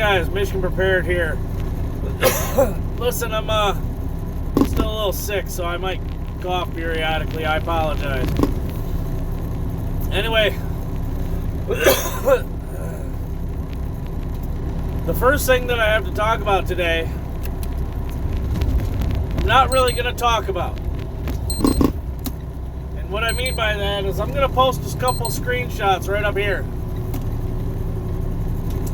guys? Mission Prepared here. Listen, I'm still a little sick, so I might cough periodically. I apologize. Anyway, the first thing that I have to talk about today, I'm not really going to talk about. And what I mean by that is I'm going to post a couple screenshots right up here.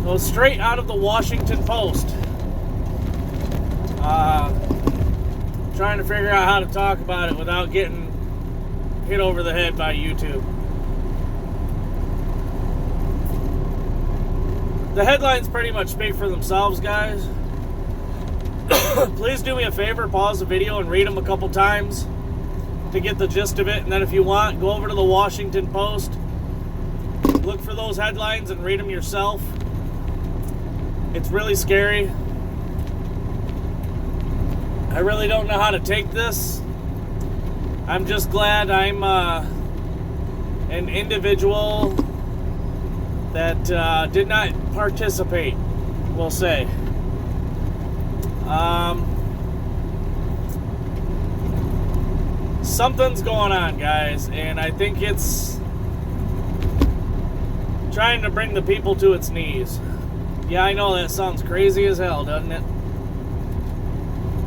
Goes straight out of the Washington Post. Trying to figure out how to talk about it without getting hit over the head by YouTube. The headlines pretty much speak for themselves, guys. Please do me a favor, pause the video and read them a couple times to get the gist of it. And then if you want, go over to the Washington Post, look for those headlines and read them yourself. It's really scary. I really don't know how to take this. I'm just glad I'm an individual that did not participate, we'll say. Something's going on, guys, and I think it's trying to bring the people to its knees. Yeah, I know that sounds crazy as hell, doesn't it?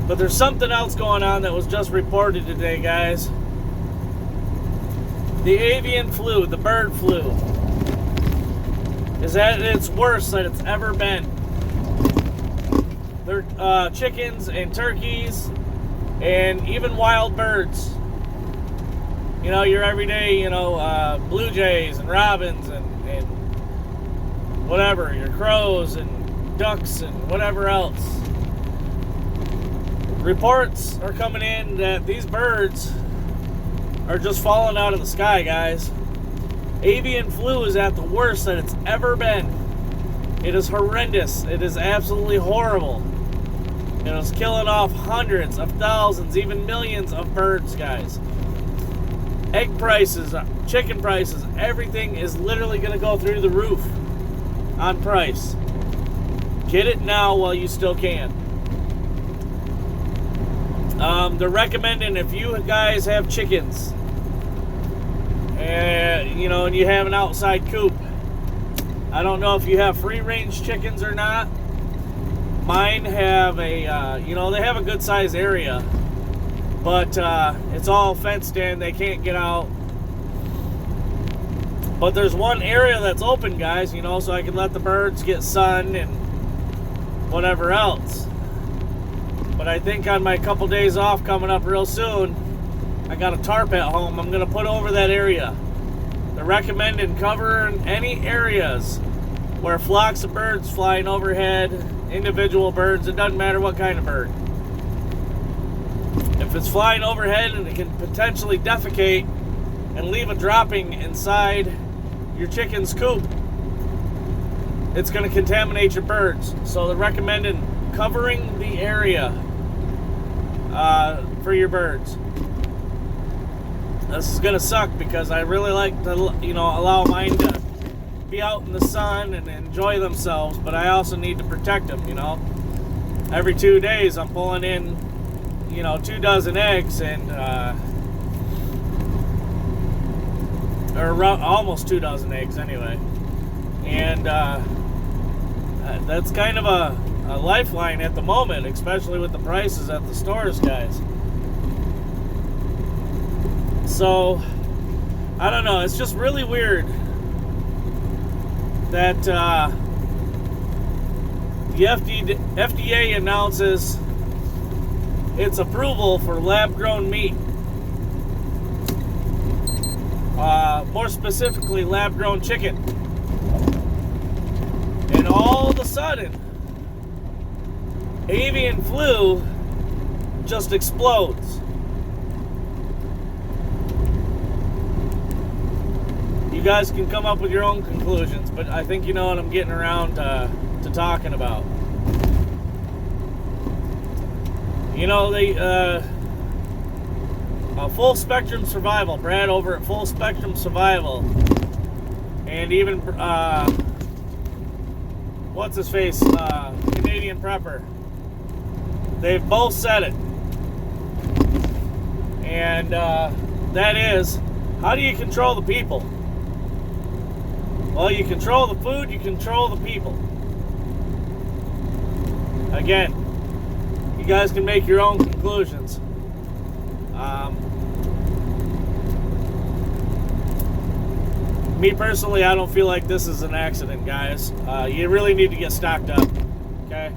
But there's something else going on that was just reported today, guys. The avian flu, the bird flu, is at its worst that it's ever been. There chickens and turkeys and even wild birds. You know, your everyday, blue jays and robins and whatever, your crows and ducks and whatever else. Reports are coming in that these birds are just falling out of the sky, guys. Avian flu is at the worst that it's ever been. It is horrendous. It is absolutely horrible. It is killing off hundreds of thousands, even millions of birds, guys. Egg prices, chicken prices, everything is literally going to go through the roof on price. Get it now while you still can. They're recommending if you guys have chickens, and you have an outside coop. I don't know if you have free-range chickens or not. Mine have they have a good size area, but it's all fenced in. They can't get out. But there's one area that's open, guys, so I can let the birds get sun and whatever else. But I think on my couple days off coming up real soon, I got a tarp at home I'm going to put over that area. They're recommending covering any areas where flocks of birds flying overhead, individual birds, it doesn't matter what kind of bird. If it's flying overhead and it can potentially defecate and leave a dropping inside your chicken's coop, it's going to contaminate your birds. So they're recommending covering the area for your birds. This is going to suck because I really like to, allow mine to be out in the sun and enjoy themselves, but I also need to protect them, Every 2 days I'm pulling in, 2 dozen eggs and, or almost 2 dozen eggs anyway. And that's kind of a lifeline at the moment, especially with the prices at the stores, guys. So, I don't know, it's just really weird that the FDA announces its approval for lab-grown meat. More specifically, lab-grown chicken. And all of a sudden, avian flu just explodes. You guys can come up with your own conclusions, but I think you know what I'm getting around to talking about. Full Spectrum Survival, Brad over at Full Spectrum Survival, and even what's his face, Canadian Prepper. They've both said it. And that is, how do you control the people? Well, you control the food, you control the people. Again, you guys can make your own conclusions. Me personally, I don't feel like this is an accident, guys. You really need to get stocked up, okay?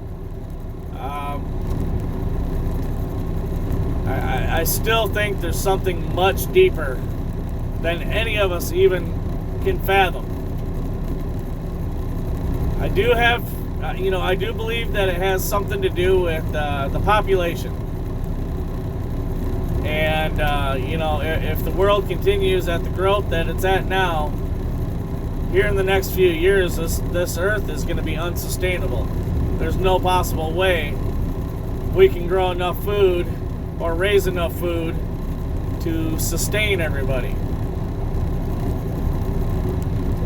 I still think there's something much deeper than any of us even can fathom. I do have, I do believe that it has something to do with the population. And, if the world continues at the growth that it's at now, here in the next few years, this earth is going to be unsustainable. There's no possible way we can grow enough food or raise enough food to sustain everybody.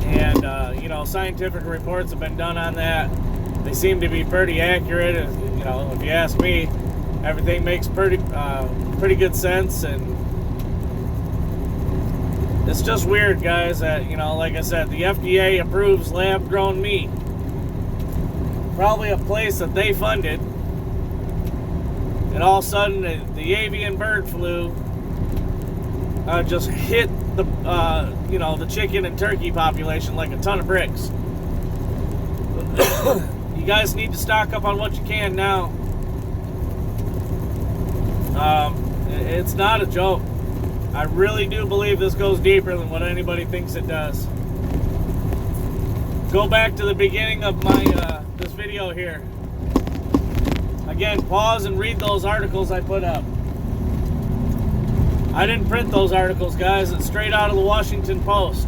And, scientific reports have been done on that. They seem to be pretty accurate. If you ask me, everything makes pretty good sense. And it's just weird, guys, that, like I said, the FDA approves lab-grown meat. Probably a place that they funded. And all of a sudden, the avian bird flu just hit the chicken and turkey population like a ton of bricks. You guys need to stock up on what you can now. It's not a joke. I really do believe this goes deeper than what anybody thinks it does. Go back to the beginning of my this video here. Again, pause and read those articles I put up. I didn't print those articles, guys. It's straight out of the Washington Post.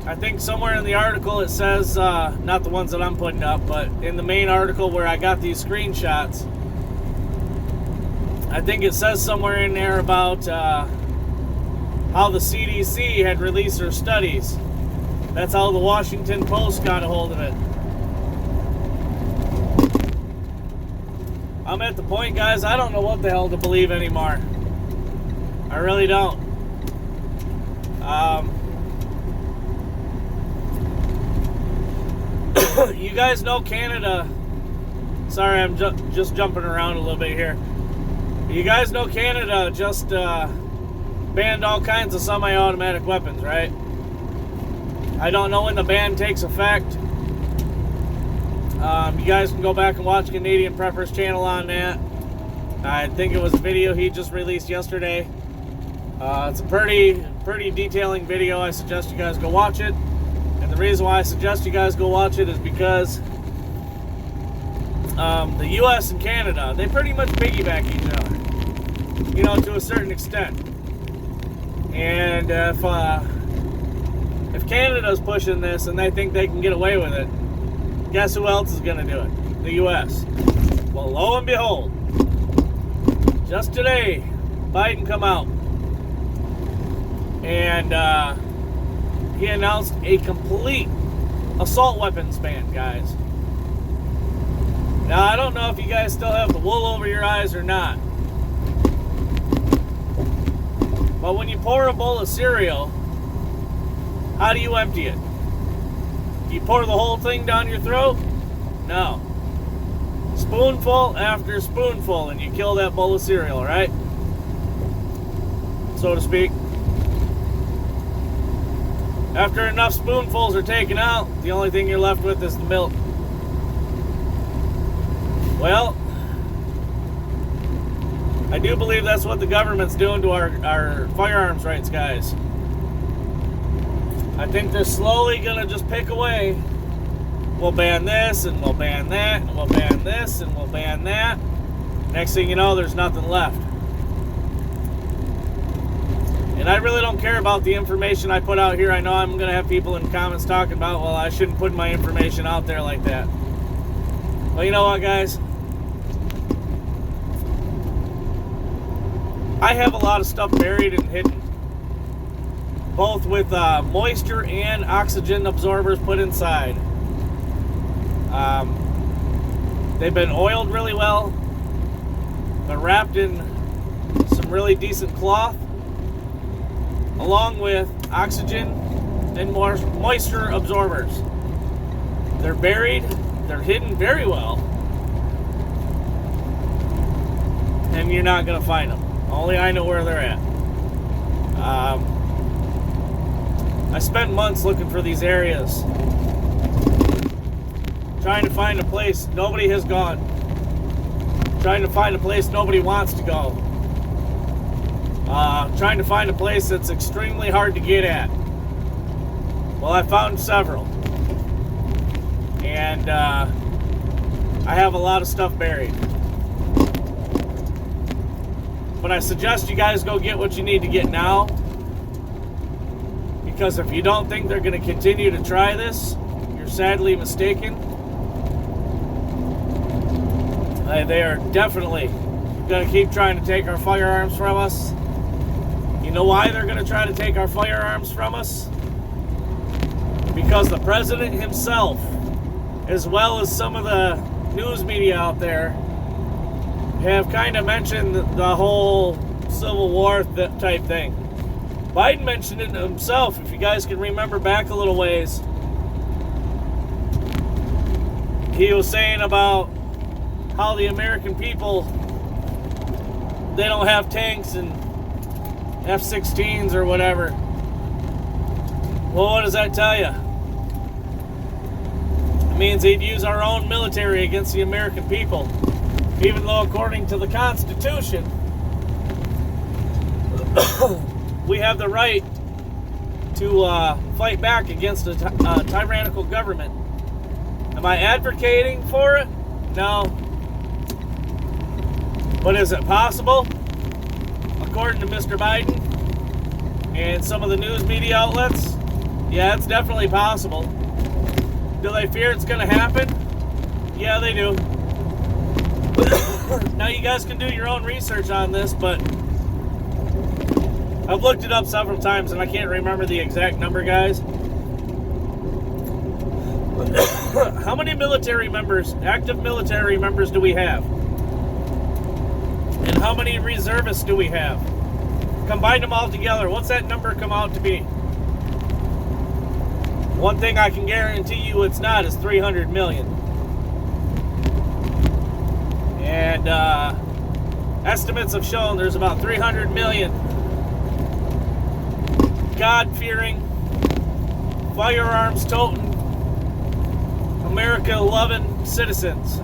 I think somewhere in the article it says, not the ones that I'm putting up, but in the main article where I got these screenshots, I think it says somewhere in there about how the CDC had released their studies. That's how the Washington Post got a hold of it. I'm at the point, guys, I don't know what the hell to believe anymore. I really don't. You guys know Canada. Sorry, I'm just jumping around a little bit here. You guys know Canada just banned all kinds of semi-automatic weapons, right? I don't know when the ban takes effect. You guys can go back and watch Canadian Prepper's channel on that. I think it was a video he just released yesterday. It's a pretty detailing video. I suggest you guys go watch it. And the reason why I suggest you guys go watch it is because the U.S. and Canada, they pretty much piggyback each other, to a certain extent. And if Canada's pushing this and they think they can get away with it, guess who else is going to do it? The U.S. Well, lo and behold, just today, Biden come out and he announced a complete assault weapons ban, guys. Now, I don't know if you guys still have the wool over your eyes or not, but when you pour a bowl of cereal, how do you empty it? Do you pour the whole thing down your throat? No. Spoonful after spoonful, and you kill that bowl of cereal, right? So to speak. After enough spoonfuls are taken out, the only thing you're left with is the milk. Well, I do believe that's what the government's doing to our firearms rights, guys. I think they're slowly going to just pick away. We'll ban this, and we'll ban that, and we'll ban this, and we'll ban that. Next thing you know, there's nothing left. And I really don't care about the information I put out here. I know I'm going to have people in the comments talking about, well, I shouldn't put my information out there like that. Well, you know what, guys? I have a lot of stuff buried and hidden, both with moisture and oxygen absorbers put inside. They've been oiled really well. They're wrapped in some really decent cloth, along with oxygen and moisture absorbers. They're buried, they're hidden very well, and you're not going to find them. Only I know where they're at. I spent months looking for these areas, trying to find a place nobody has gone, trying to find a place nobody wants to go, trying to find a place that's extremely hard to get at. Well, I found several, and I have a lot of stuff buried. But I suggest you guys go get what you need to get now, because if you don't think they're going to continue to try this, you're sadly mistaken. They are definitely going to keep trying to take our firearms from us. You know why they're going to try to take our firearms from us? Because the president himself, as well as some of the news media out there, have kind of mentioned the whole Civil War type thing. Biden mentioned it himself, if you guys can remember back a little ways. He was saying about how the American people, they don't have tanks and F-16s or whatever. Well, what does that tell you? It means he'd use our own military against the American people, even though according to the Constitution, we have the right to fight back against a tyrannical government. Am I advocating for it? No. But is it possible? According to Mr. Biden and some of the news media outlets, yeah, it's definitely possible. Do they fear it's going to happen? Yeah, they do. Now you guys can do your own research on this, but I've looked it up several times and I can't remember the exact number, guys. How many military members, active military members, do we have? And how many reservists do we have? Combine them all together, what's that number come out to be? One thing I can guarantee you it's not is 300 million. And estimates have shown there's about 300 million God-fearing, firearms-toting, America-loving citizens.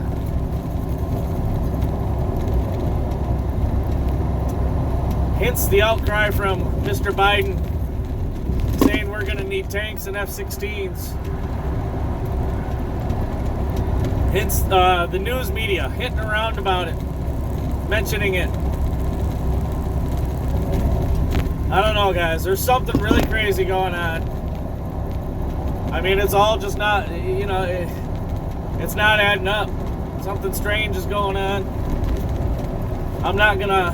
Hence the outcry from Mr. Biden saying we're going to need tanks and F-16s. Hence the news media hitting around about it, mentioning it. I don't know, guys. There's something really crazy going on. I mean, it's all just not, it's not adding up. Something strange is going on. I'm not gonna,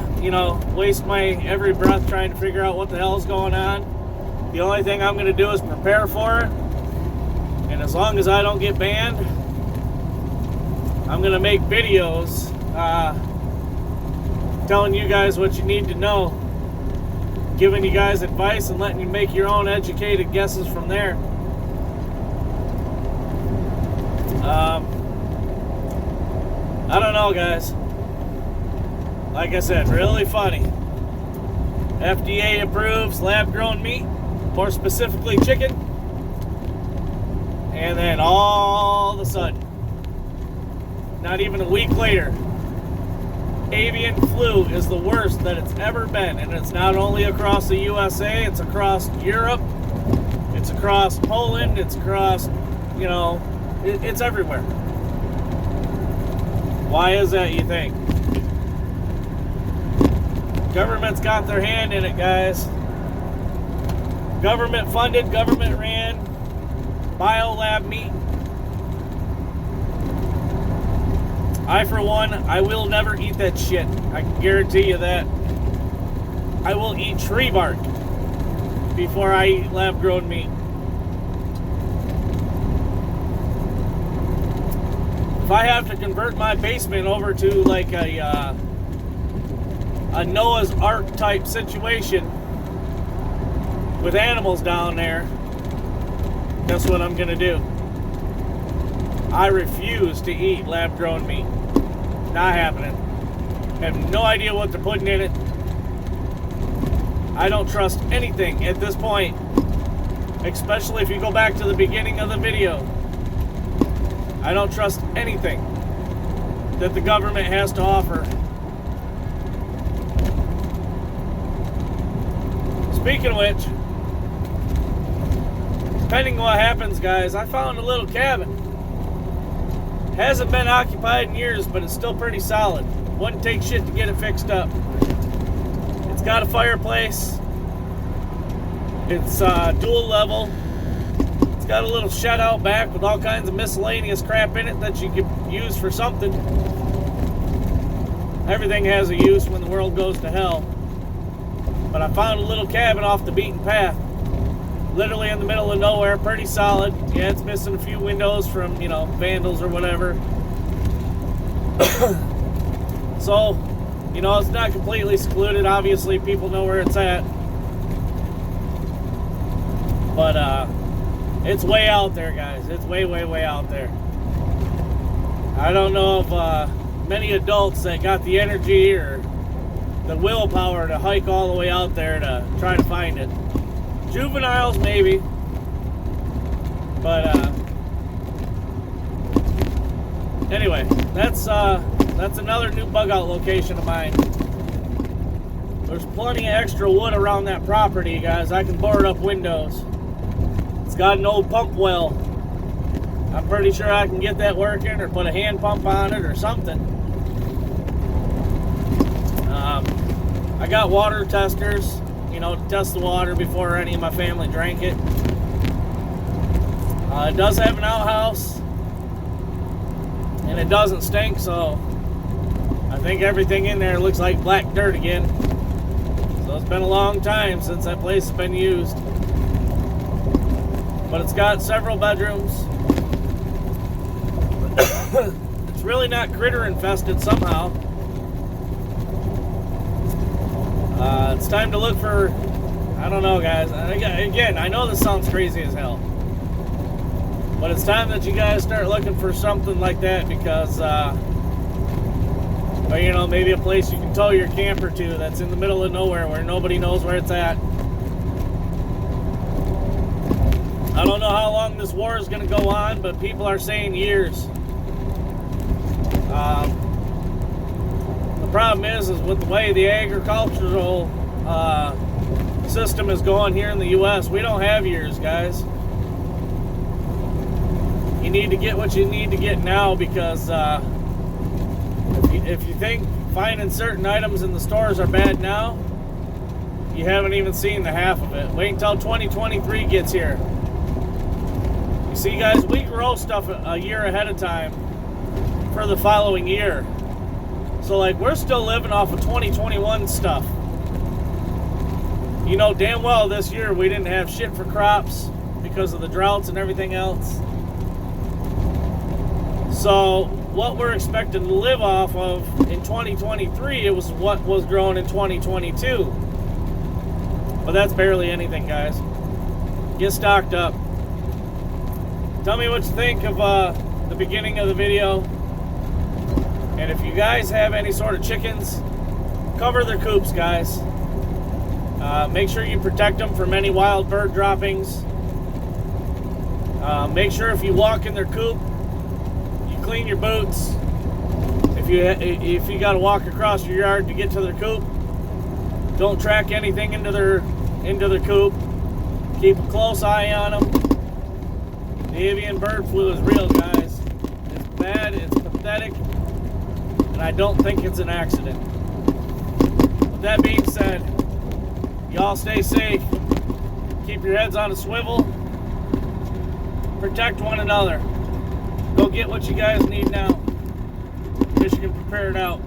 waste my every breath trying to figure out what the hell is going on. The only thing I'm gonna do is prepare for it. And as long as I don't get banned, I'm gonna make videos telling you guys what you need to know, giving you guys advice and letting you make your own educated guesses from there. I don't know, guys. Like I said, really funny. FDA approves lab-grown meat, more specifically chicken, and then all of a sudden, not even a week later, avian flu is the worst that it's ever been. And it's not only across the USA, it's across Europe, it's across Poland, it's across, it's everywhere. Why is that, you think? Government's got their hand in it, guys. Government funded, government ran, biolab meat. I, for one, I will never eat that shit. I can guarantee you that. I will eat tree bark before I eat lab-grown meat. I have to convert my basement over to like a Noah's Ark type situation with animals down there, that's what I'm gonna do. I refuse to eat lab-grown meat. Not happening. I have no idea what they're putting in it. I don't trust anything at this point, especially if you go back to the beginning of the video. I don't trust anything that the government has to offer. Speaking of which, depending on what happens, guys, I found a little cabin. Hasn't been occupied in years, but it's still pretty solid. Wouldn't take shit to get it fixed up. It's got a fireplace. It's dual level. It's got a little shed out back with all kinds of miscellaneous crap in it that you could use for something. Everything has a use when the world goes to hell. But I found a little cabin off the beaten path. Literally in the middle of nowhere, pretty solid. Yeah, it's missing a few windows from, you know, vandals or whatever. So, you know, it's not completely secluded. Obviously, people know where it's at. But, it's way out there, guys. It's way, way, way out there. I don't know of many adults that got the energy or the willpower to hike all the way out there to try to find it. Juveniles, maybe. But, anyway, that's another new bug out location of mine. There's plenty of extra wood around that property, guys. I can board up windows. It's got an old pump well. I'm pretty sure I can get that working or put a hand pump on it or something. I got water testers, you know, to test the water before any of my family drank it. It does have an outhouse, and it doesn't stink, so I think everything in there looks like black dirt again. So it's been a long time since that place has been used. But it's got several bedrooms. It's really not critter infested somehow. It's time to look for, I don't know, guys. Again, I know this sounds crazy as hell, but it's time that you guys start looking for something like that because, or, you know, maybe a place you can tow your camper to that's in the middle of nowhere where nobody knows where it's at. I don't know how long this war is going to go on, but people are saying years. The problem is with the way the agricultural system is going here in the U.S., we don't have years, guys. You need to get what you need to get now because if you think finding certain items in the stores are bad now, you haven't even seen the half of it. Wait until 2023 gets here. You see, guys, we grow stuff a year ahead of time for the following year. So, like, we're still living off of 2021 stuff. You know damn well this year we didn't have shit for crops because of the droughts and everything else. So, what we're expecting to live off of in 2023, it was what was grown in 2022. But that's barely anything, guys. Get stocked up. Tell me what you think of the beginning of the video. And if you guys have any sort of chickens, cover their coops, guys. Make sure you protect them from any wild bird droppings. Make sure if you walk in their coop, you clean your boots. If you got to walk across your yard to get to their coop, don't track anything into their coop. Keep a close eye on them. The avian bird flu is real, guys. It's bad, it's pathetic, and I don't think it's an accident. With that being said, y'all stay safe. Keep your heads on a swivel. Protect one another. Go get what you guys need now. Michigan Prepared out.